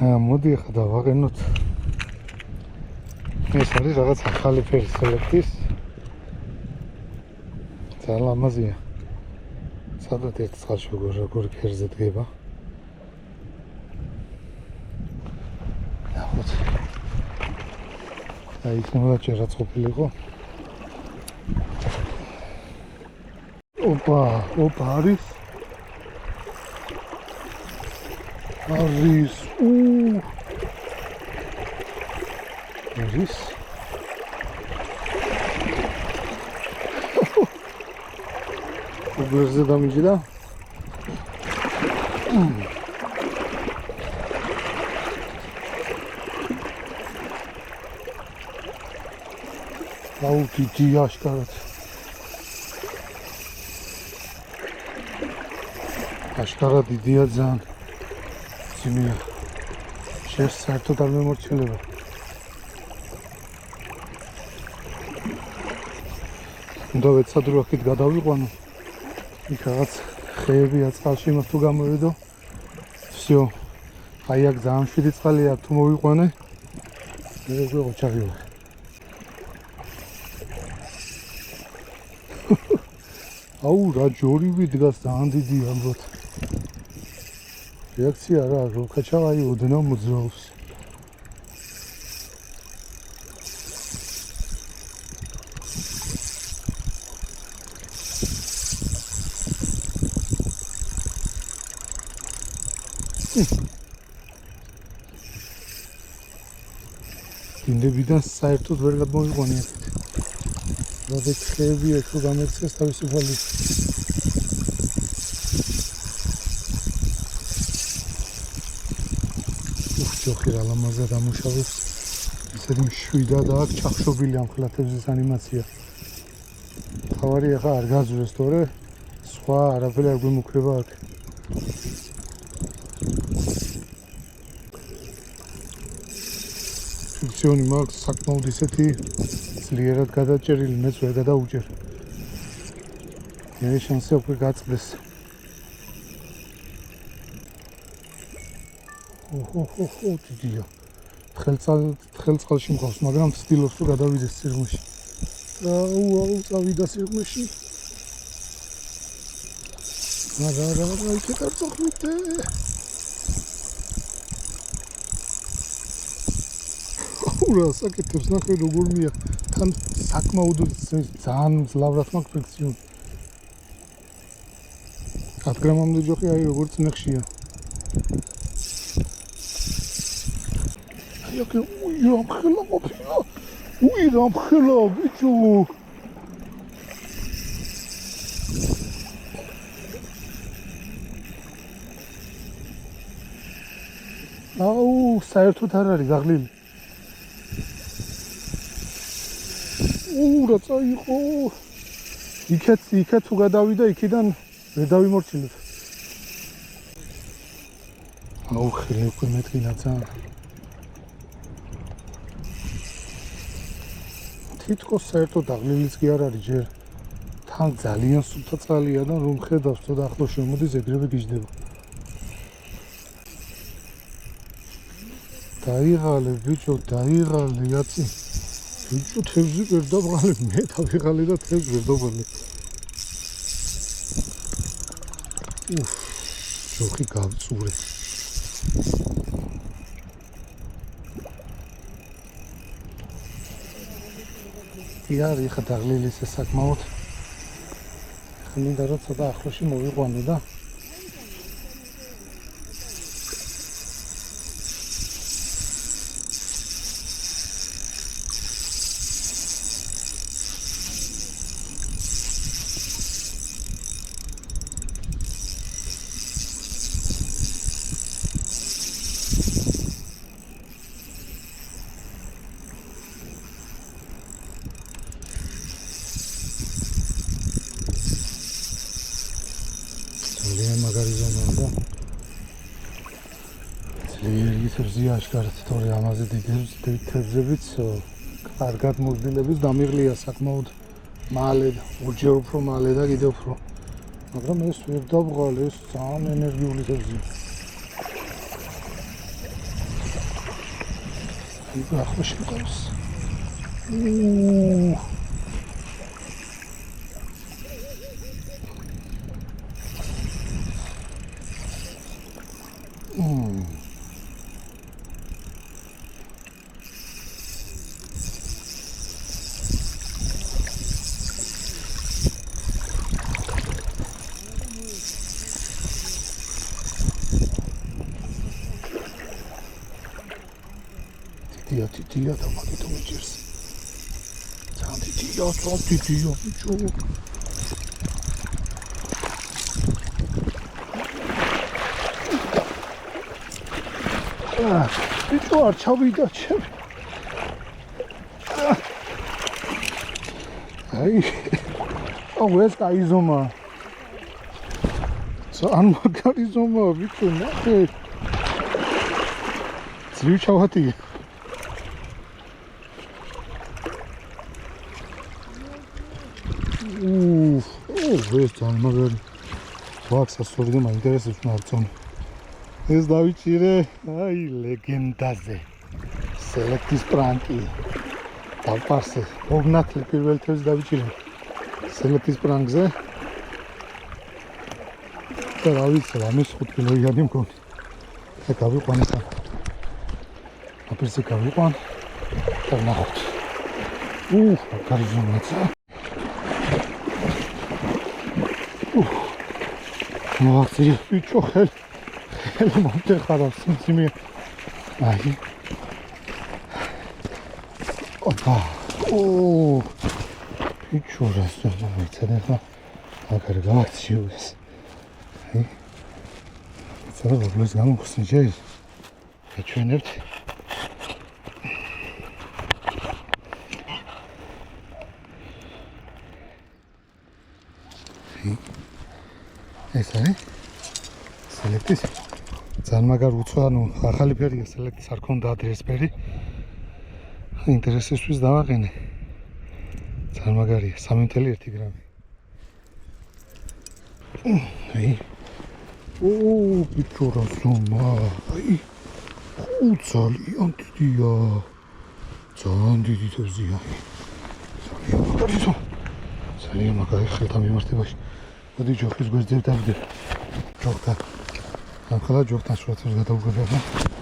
მოდი ახლა დავაყენოთ. ეს არის რაღაც ახალი ფერის სელექტის. ძალიან ლამაზია. სადღაც ერთ წყალში როგორ ქერზე დგება. ნახოთ. აი იქნება ჭერაც ყოფილიყო. ოპა, არის. არის. არის. უგერზე დამიჯდა. აუ დიდი აშკარად. აშკარად დიდია ძალიან. ძიმია. შეს საერთოდ არ მემორჩილება. უნდა ვეცადრო აქეთ გადავიყვანო. იქ რაღაც ხეებია წყალში იმას თუ გამოვედო. всё. აი აქ ძალიან შვიდი წყალია თუ მოვიყვანე. მე როგორ ჩავივალ. აუ რა ჯორივი დგას ძალიან დიდი ალბათ. რეაქცია რა როქაჩა აი ოდნავ მოძრაობს. დინდებიდან საერთოდ ვერ გადმოვიყვანე აქეთ. როდესაც ხეები ეხო გამერცხეს თავისუფალი. ჯოხი რა ლამაზად ამუშავებს. ისეთი მშვიდად აქ ჩახშობილი ამ ხლათების ანიმაცია. თავარი ახლა არ გაზურეს თორე სხვა არაფერი არ გვიმუქრება აქ. ფუნქციონი მაქვს საკმაოდ ისეთი ძლიერად გადაჭერილი, მეც ვერ გადაუჭერ. მე შანსი უკვე გაწყდეს. დიდია. ხელწყალში მყავს, მაგრამ ცდილობს რომ გადავიდეს სიღრმეში. აუ, წავიდა სიღრმეში. რა, იქეთ არ წოხმით. რა საკეთებს ნახე როგორ მია თან საკმაოდ ძალიან მძლავრად მაქვს ფრიქციონი. 10 გრამამდე ჯოხი აი როგორც ნახშია. აი აქ რამხელა ყოფილა. რამხელა ბიჭო. აუ საერთოდ არ არის გაღლილი. რა წაიყო. იქეთ თუ გადავიდა იქიდან ვერ დავიმორჩილებ. აუ ხელი უკვე მეტყინა ძალიან. თითქოს საერთოდ აღლილიც კი არ არის ჯერ. თან ძალიან სუფთა წყალია და რომ ხედავს ცოტა ახლოს შემოდის ეგრევე გიждდება. დაიღალე ბიჭო, დაიღალე აცი. ბიჭო თევზი ვერ დავღალე, მე დავიღალე და თევზი ვერ დავღალე. ჯოხი გავწურე. იარი ხა დაღლილი ეს საკმაოდ. ხა მინდა რომ ცოტა ახლოში მოვიყვანო და თევზია აშკარად, თორე ამაზე დიდი თევზებიც კარგად მოძილების დამიღლია საკმაოდ მალე, ორჯერ უფრო მალე და კიდევ უფრო. მაგრამ ეს ვერ დავღალე, ეს ძალიან ენერგიული თევზია. ახლა შეყავს. Тития там где-то учишься. Там тития, ничего. Ты что, арчавида, чем? Ай, весь кайзома. Сан макаризома, вичо, нахер. Зрючавати. ეს ძალიან მაგარი ვაქს ასწორდი მაინტერესებს მარწონი ეს დავიჭირე აი ლეგენდაზე სელექტის პრანკი დავპარსე ოგნათლი პირველ თვეს დავიჭირე სელექტის პრანკზე და რა ვიცი რამის 5 კილოიანი მქონი და გავიყვანე ხა აპერზე გავიყვან და ნახოთ მაგარი ზომაცა მოახცი ბიჭო ხელი მომდე ხარავს სიმი აი ოპა ბიჭო რასო მეცადე ხა მაგარი გავაქციოს აი ცოტა გულს გამოგხსნი ჯერ ეჩვენებთ ეს არის სელექტის ძალიან მაგარი უცხო ანუ ახალი ფერია სელექტის არ ქონდა ადრესფერი ინტერესისთვის დავაყენე ძალიან მაგარია 3.1 გრამი აი ბიჭო რა ზომა აი ძალიან დიდია ძალიან დიდი თევზია ძალიან მაგარი ხელთა მიმართებაში მოდი ჯოხის გვერდზე დავიდე ჯოხთან ახლა ჯოხთან შუათელს გადავუგებია